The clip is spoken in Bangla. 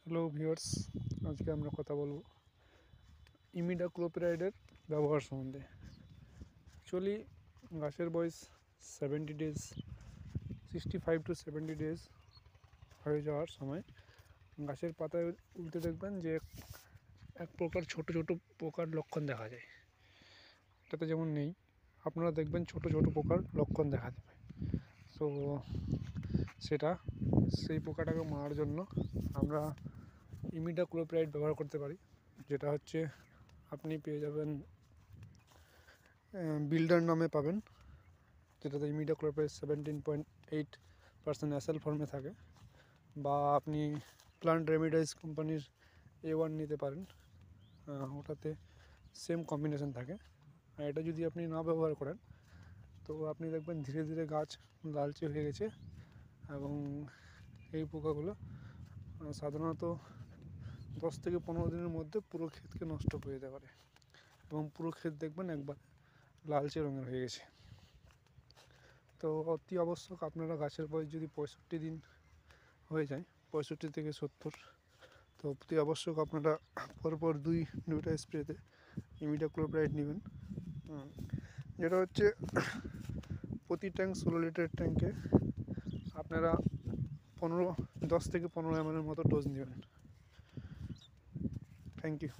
হ্যালো ভিউয়ার্স, আজকে আমরা কথা বলবো ইমিডাক্লোপিরাইডের ব্যবহার সম্বন্ধে। অ্যাকচুয়ালি গাছের বয়স 70 ডেজ, 65 to 70 ডেজ হয়ে যাওয়ার সময় গাছের পাতায় উল্টে দেখবেন যে এক প্রকার ছোট ছোট পোকার লক্ষণ দেখা যায়। এটাতে যেমন নেই, আপনারা দেখবেন ছোট ছোট পোকার লক্ষণ দেখা দেবে। তো সেই পোকাটাকে মারার জন্য আমরা ইমিডাক্লোপিরাইড ব্যবহার করতে পারি, যেটা হচ্ছে আপনি পেয়ে যাবেন বিল্ডার নামে পাবেন, যেটাতে ইমিডাক্লোপিরাইড 17.8% অ্যাসেল ফর্মে থাকে, বা আপনি প্লান্ট রেমিডাইজ কোম্পানির A1 নিতে পারেন, ওটাতে সেম কম্বিনেশন থাকে। আর এটা যদি আপনি না ব্যবহার করেন তো আপনি দেখবেন ধীরে ধীরে গাছ লালচে হয়ে গেছে, এবং এই পোকাগুলো সাধারণত 10 থেকে 15 দিনের মধ্যে পুরো ক্ষেতকে নষ্ট করে দিতে পারে, এবং পুরো ক্ষেত দেখবেন একবার লালচে রঙের হয়ে গেছে। তো অতি আবশ্যক আপনারা গাছের বয়স যদি 65 দিন হয়ে যায়, 65 থেকে 70, তো অতি আবশ্যক আপনারা পরপর দুইটা স্প্রেতে ইমিডাক্লোপিরাইড নেবেন, যেটা হচ্ছে প্রতি ট্যাঙ্ক 16 লিটার ট্যাঙ্কে আপনারা 10 থেকে 15 ml মতো ডোজ নেবেন। Thank you.